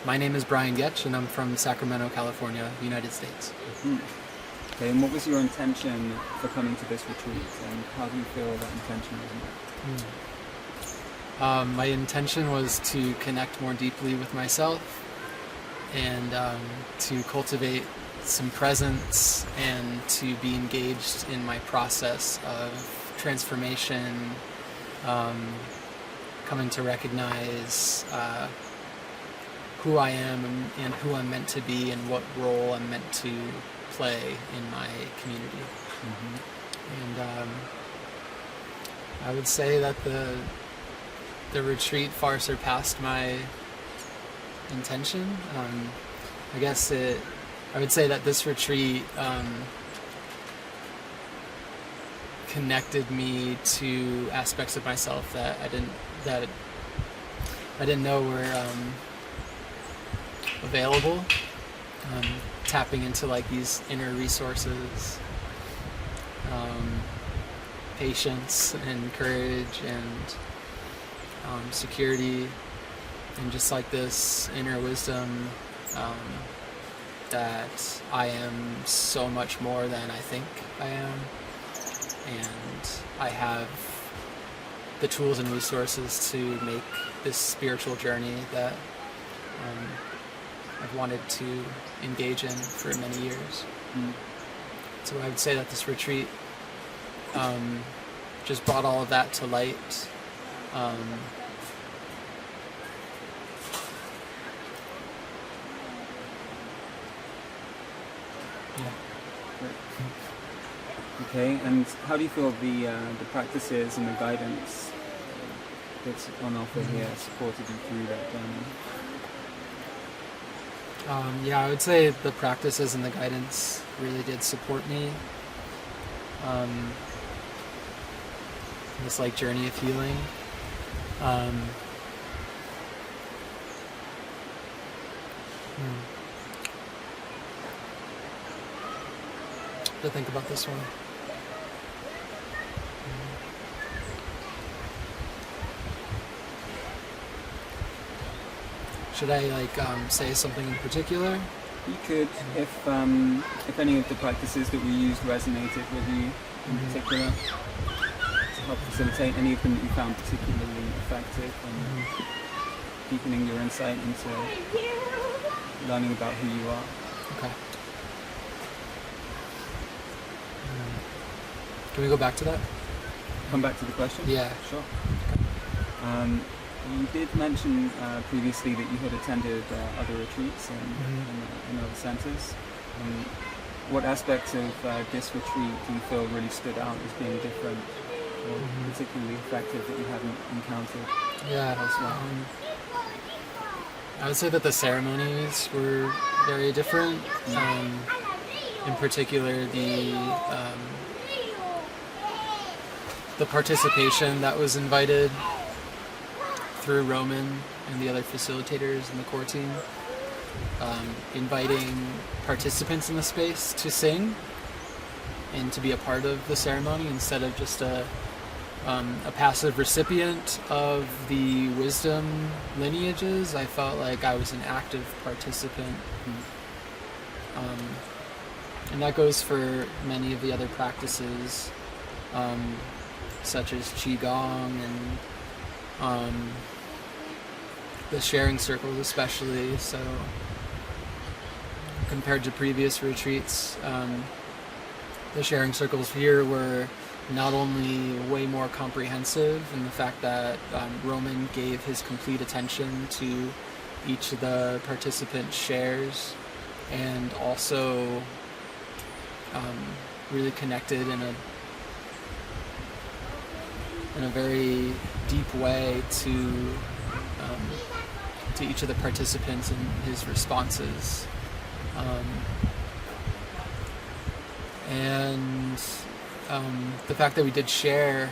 My name is Brian Getch, and I'm from Sacramento, California, United States. Mm-hmm. Okay, and what was your intention for coming to this retreat, and how do you feel that intention was met? My intention was to connect more deeply with myself and to cultivate some presence and to be engaged in my process of transformation, coming to recognize who I am and who I'm meant to be and what role I'm meant to play in my community. Mm-hmm. And I would say that the retreat far surpassed my intention. I would say that this retreat connected me to aspects of myself that I didn't know were available. Tapping into like these inner resources, patience and courage and security, and just like this inner wisdom that I am so much more than I think I am, and I have the tools and resources to make this spiritual journey that I've wanted to engage in for many years. Mm. So I would say that this retreat just brought all of that to light. Okay, and how do you feel the practices and the guidance that's on offer here supported you through that journey? I would say the practices and the guidance really did support me. This like journey of healing. To think about this one. Should I say something in particular? You could, if any of the practices that we used resonated with you in particular, to help facilitate any of them that you found particularly effective in deepening your insight into learning about who you are. Okay. Can we go back to that? Come back to the question? Yeah. Sure. You did mention previously that you had attended other retreats in other centers. What aspects of this retreat do you feel really stood out as being different or particularly effective that you hadn't encountered elsewhere? I would say that the ceremonies were very different. In particular, the participation that was invited through Roman and the other facilitators in the core team, inviting participants in the space to sing and to be a part of the ceremony instead of just a passive recipient of the wisdom lineages. I felt like I was an active participant. And that goes for many of the other practices, such as Qigong and the sharing circles especially. So compared to previous retreats, the sharing circles here were not only way more comprehensive in the fact that Roman gave his complete attention to each of the participant shares, and also really connected in a very deep way to each of the participants and his responses. The fact that we did share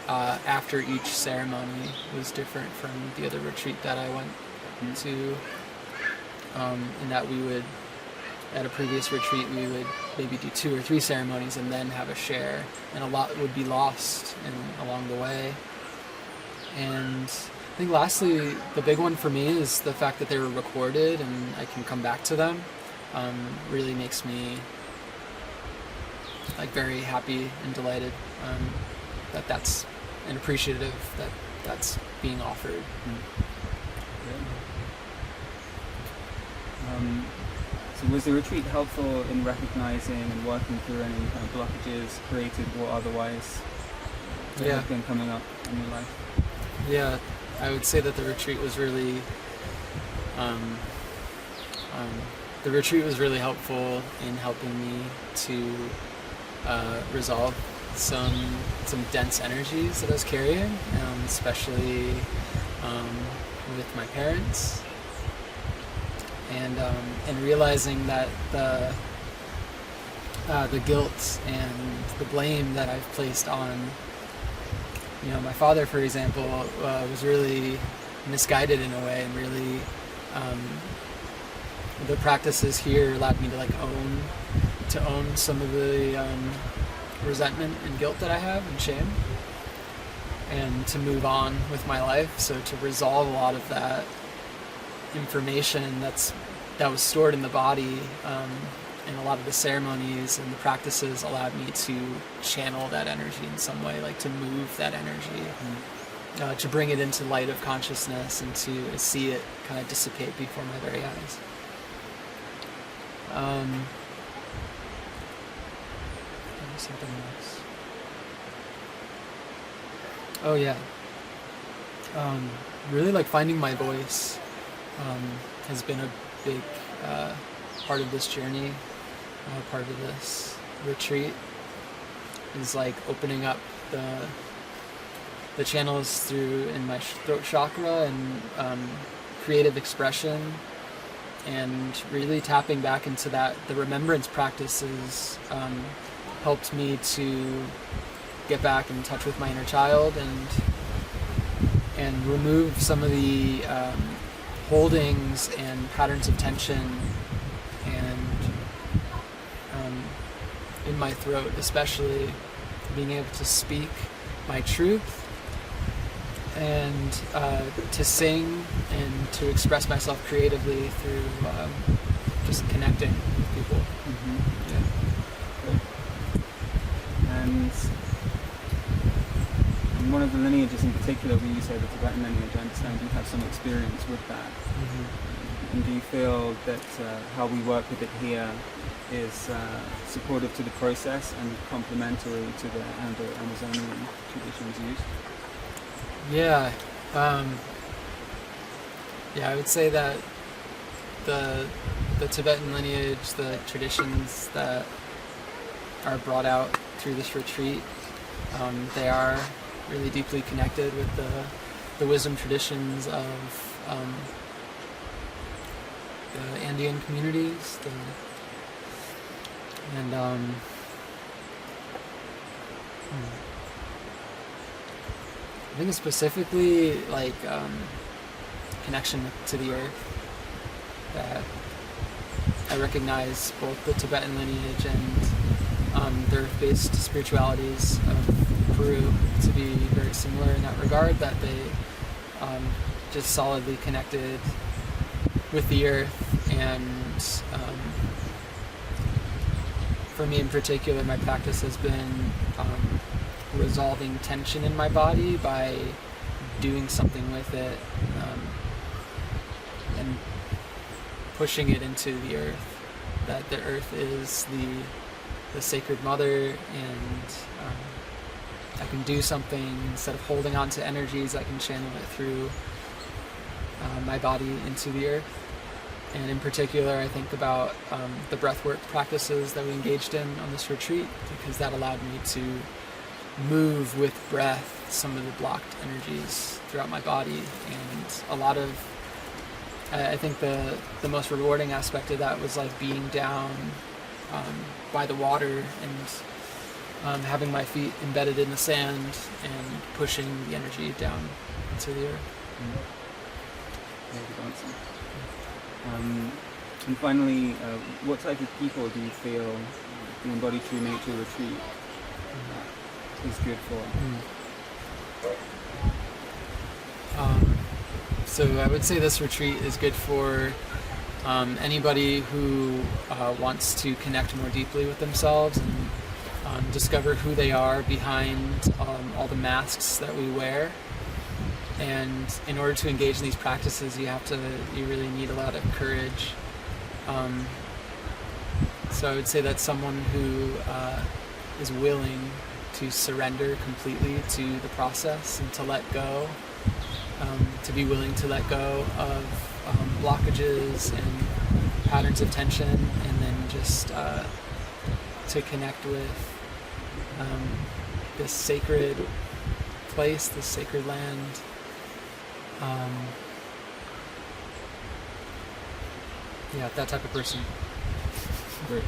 after each ceremony was different from the other retreat that I went to, in that we would, at a previous retreat, we would maybe do 2 or 3 ceremonies and then have a share, and a lot would be lost along the way. And I think lastly, the big one for me is the fact that they were recorded and I can come back to them. Really makes me like very happy and delighted that that's and appreciative that that's being offered. So was the retreat helpful in recognizing and working through any kind of blockages, created or otherwise, that have been coming up in your life? Yeah, I would say that the retreat was really helpful in helping me to resolve some dense energies that I was carrying, especially with my parents, and realizing that the guilt and the blame that I've placed on, my father, for example, was really misguided in a way, and really the practices here allowed me to own some of the resentment and guilt that I have and shame, and to move on with my life. So to resolve a lot of that information that was stored in the body, and a lot of the ceremonies and the practices allowed me to channel that energy in some way, like to move that energy, to bring it into light of consciousness and to see it kind of dissipate before my very eyes. Something else. Oh yeah. Really like finding my voice has been a big part of this journey, part of this retreat, is like opening up the channels through in my throat chakra and creative expression, and really tapping back into that. The remembrance practices helped me to get back in touch with my inner child and remove some of the holdings and patterns of tension and in my throat, especially being able to speak my truth and to sing and to express myself creatively through just connecting with people. And one of the lineages in particular, we use here the Tibetan lineage, I understand you have some experience with that. And do you feel that how we work with it here is supportive to the process and complementary to the Amazonian traditions used? Yeah, I would say that the Tibetan lineage, the traditions that are brought out through this retreat, they are really deeply connected with the wisdom traditions of the Andean communities, I think specifically like connection to the earth, that I recognize both the Tibetan lineage and the earth-based spiritualities of Peru to be very similar in that regard, that they just solidly connected with the earth. And for me in particular, my practice has been resolving tension in my body by doing something with it, and pushing it into the earth, that the earth is the sacred mother, and I can do something. Instead of holding on to energies, I can channel it through my body into the earth. And in particular, I think about the breathwork practices that we engaged in on this retreat, because that allowed me to move with breath some of the blocked energies throughout my body. And a lot of, I think the most rewarding aspect of that was like being down by the water and having my feet embedded in the sand and pushing the energy down into the earth. And finally, what type of people do you feel the Embody True Nature retreat is good for? So I would say this retreat is good for anybody who wants to connect more deeply with themselves and discover who they are behind all the masks that we wear. And in order to engage in these practices, you really need a lot of courage. So I would say that's someone who is willing to surrender completely to the process and to let go, to be willing to let go of blockages and patterns of tension, and then just to connect with this sacred place, this sacred land. Yeah, that type of person. Great.